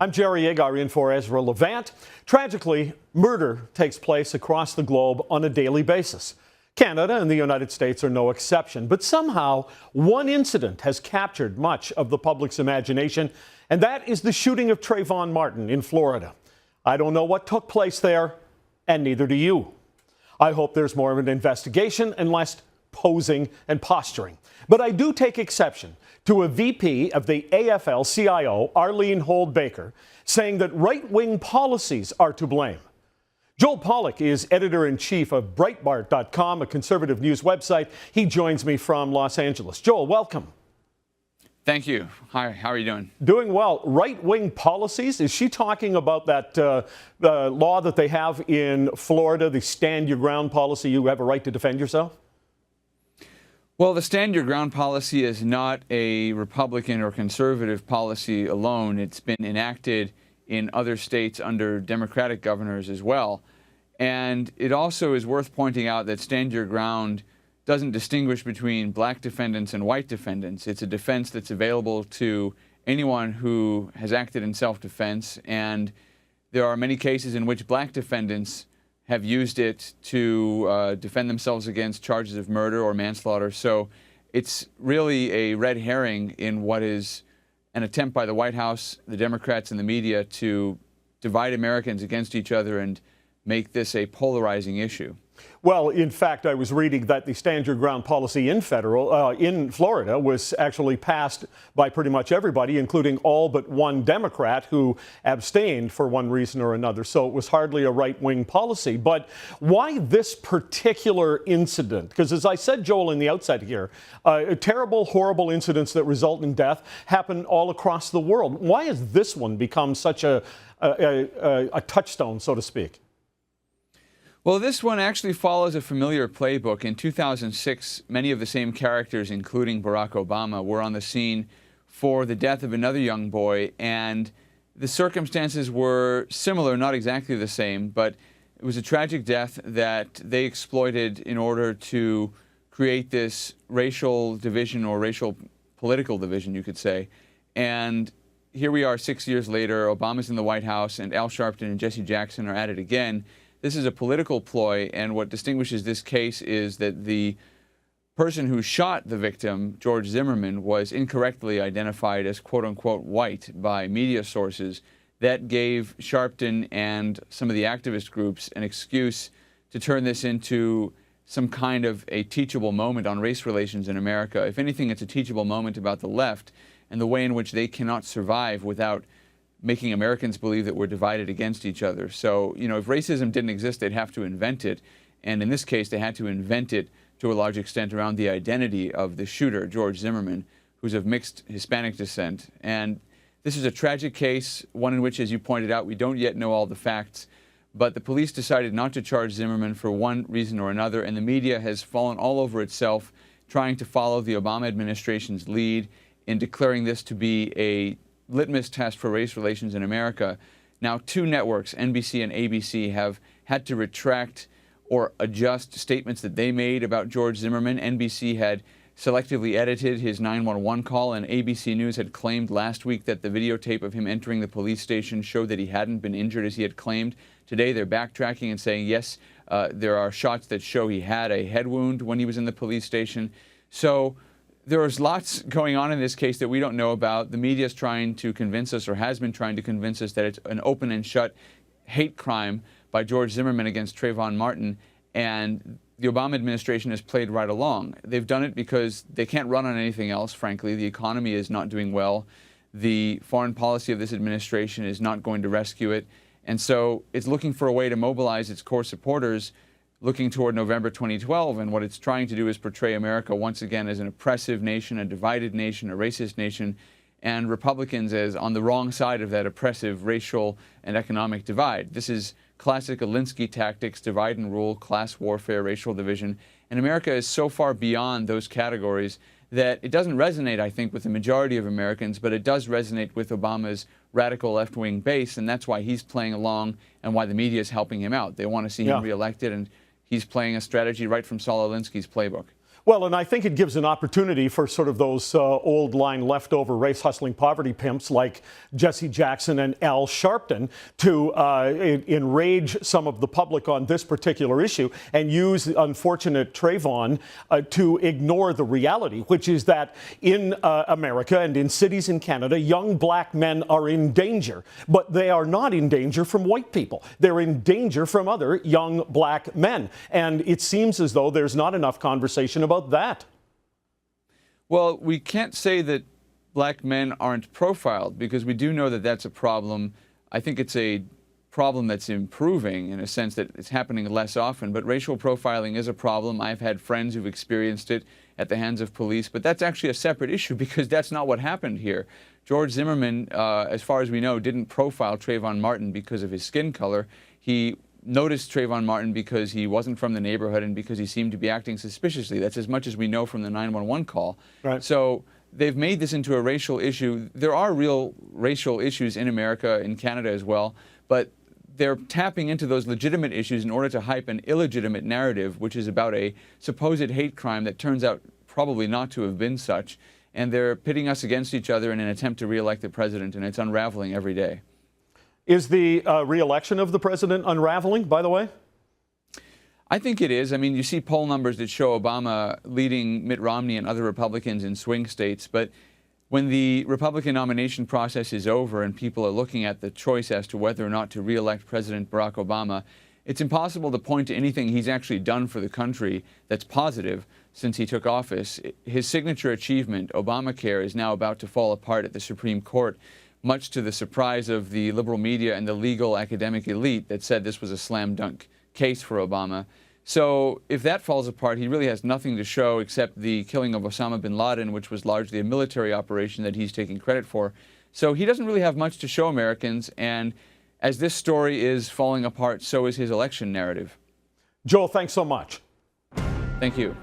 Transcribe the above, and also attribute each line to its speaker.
Speaker 1: I'm Jerry Agar in for Ezra Levant. Tragically, murder takes place across the globe on a daily basis. Canada and the United States are no exception, but somehow one incident has captured much of the public's imagination, and that is the shooting of Trayvon Martin in Florida. I don't know what took place there, and neither do you. I hope there's more of an investigation and less posing and posturing. But I do take exception to a VP of the AFL-CIO, Arlene Holt-Baker, saying that right-wing policies are to blame. Joel Pollak is editor-in-chief of Breitbart.com, a conservative news website. He joins me from Los Angeles. Joel, welcome.
Speaker 2: Thank you. Hi, how are you doing?
Speaker 1: Doing well. Right-wing policies? Is she talking about that law that they have in Florida, the stand your ground policy, you have a right to defend yourself?
Speaker 2: Well, the stand your ground policy is not a Republican or conservative policy alone. It's been enacted in other states under Democratic governors as well. And it also is worth pointing out that stand your ground doesn't distinguish between black defendants and white defendants. It's a defense that's available to anyone who has acted in self-defense, and there are many cases in which black defendants have used it to defend themselves against charges of murder or manslaughter. So it's really a red herring in what is an attempt by the White House, the Democrats, and the media to divide Americans against each other and make this a polarizing issue.
Speaker 1: Well, in fact, I was reading that the stand your ground policy in Florida was actually passed by pretty much everybody, including all but one Democrat who abstained for one reason or another. So it was hardly a right-wing policy. But why this particular incident? Because as I said, Joel, in the outset here, terrible, horrible incidents that result in death happen all across the world. Why has this one become such a touchstone, so to speak?
Speaker 2: Well, this one actually follows a familiar playbook. In 2006, many of the same characters, including Barack Obama, were on the scene for the death of another young boy, and the circumstances were similar, not exactly the same, but it was a tragic death that they exploited in order to create this racial division, or racial political division, you could say. And here we are 6 years later, Obama's in the White House, and Al Sharpton and Jesse Jackson are at it again. This is a political ploy, and what distinguishes this case is that the person who shot the victim, George Zimmerman, was incorrectly identified as quote-unquote white by media sources. That gave Sharpton and some of the activist groups an excuse to turn this into some kind of a teachable moment on race relations in America. If anything, it's a teachable moment about the left and the way in which they cannot survive without making Americans believe that we're divided against each other. So, you know, if racism didn't exist, they'd have to invent it. And in this case, they had to invent it to a large extent around the identity of the shooter, George Zimmerman, who's of mixed Hispanic descent. And this is a tragic case, one in which, as you pointed out, we don't yet know all the facts. But the police decided not to charge Zimmerman for one reason or another, and the media has fallen all over itself trying to follow the Obama administration's lead in declaring this to be a litmus test for race relations in America. Now, two networks, NBC and ABC, have had to retract or adjust statements that they made about George Zimmerman. NBC had selectively edited his 911 call, and ABC News had claimed last week that the videotape of him entering the police station showed that he hadn't been injured as he had claimed. Today, they're backtracking and saying, yes, there are shots that show he had a head wound when he was in the police station. So there is lots going on in this case that we don't know about. The media is trying to convince us, or has been trying to convince us, that it's an open and shut hate crime by George Zimmerman against Trayvon Martin, and the Obama administration has played right along. They've done it because they can't run on anything else, frankly. The economy is not doing well. The foreign policy of this administration is not going to rescue it, and so it's looking for a way to mobilize its core supporters, looking toward November 2012, and what it's trying to do is portray America once again as an oppressive nation, a divided nation, a racist nation, and Republicans as on the wrong side of that oppressive racial and economic divide. This is classic Alinsky tactics: divide and rule, class warfare, racial division. And America is so far beyond those categories that it doesn't resonate, I think, with the majority of Americans, but it does resonate with Obama's radical left-wing base, and that's why he's playing along and why the media is helping him out. They want to see him reelected, and he's playing a strategy right from Saul Alinsky's playbook.
Speaker 1: Well, and I think it gives an opportunity for sort of those old line leftover race hustling poverty pimps like Jesse Jackson and Al Sharpton to enrage some of the public on this particular issue and use the unfortunate Trayvon to ignore the reality, which is that in America and in cities in Canada, young black men are in danger, but they are not in danger from white people. They're in danger from other young black men. And it seems as though there's not enough conversation about that.
Speaker 2: Well, we can't say that black men aren't profiled because we do know that that's a problem. I think it's a problem that's improving in a sense that it's happening less often, but racial profiling is a problem. I've had friends who've experienced it at the hands of police, but that's actually a separate issue because that's not what happened here. George Zimmerman, as far as we know, didn't profile Trayvon Martin because of his skin color. He noticed Trayvon Martin because he wasn't from the neighborhood and because he seemed to be acting suspiciously. That's as much as we know from the 911 call.
Speaker 1: Right.
Speaker 2: So they've made this into a racial issue. There are real racial issues in America, in Canada as well, but they're tapping into those legitimate issues in order to hype an illegitimate narrative, which is about a supposed hate crime that turns out probably not to have been such. And they're pitting us against each other in an attempt to re-elect the president, and it's unraveling every day.
Speaker 1: Is the re-election of the president unraveling, by the way?
Speaker 2: I think it is. I mean, you see poll numbers that show Obama leading Mitt Romney and other Republicans in swing states, but when the Republican nomination process is over and people are looking at the choice as to whether or not to re-elect President Barack Obama, it's impossible to point to anything he's actually done for the country that's positive since he took office. His signature achievement, Obamacare, is now about to fall apart at the Supreme Court, much to the surprise of the liberal media and the legal academic elite that said this was a slam dunk case for Obama. So if that falls apart, he really has nothing to show except the killing of Osama bin Laden, which was largely a military operation that he's taking credit for. So he doesn't really have much to show Americans, and as this story is falling apart, so is his election narrative.
Speaker 1: Joel, thanks so much.
Speaker 2: Thank you.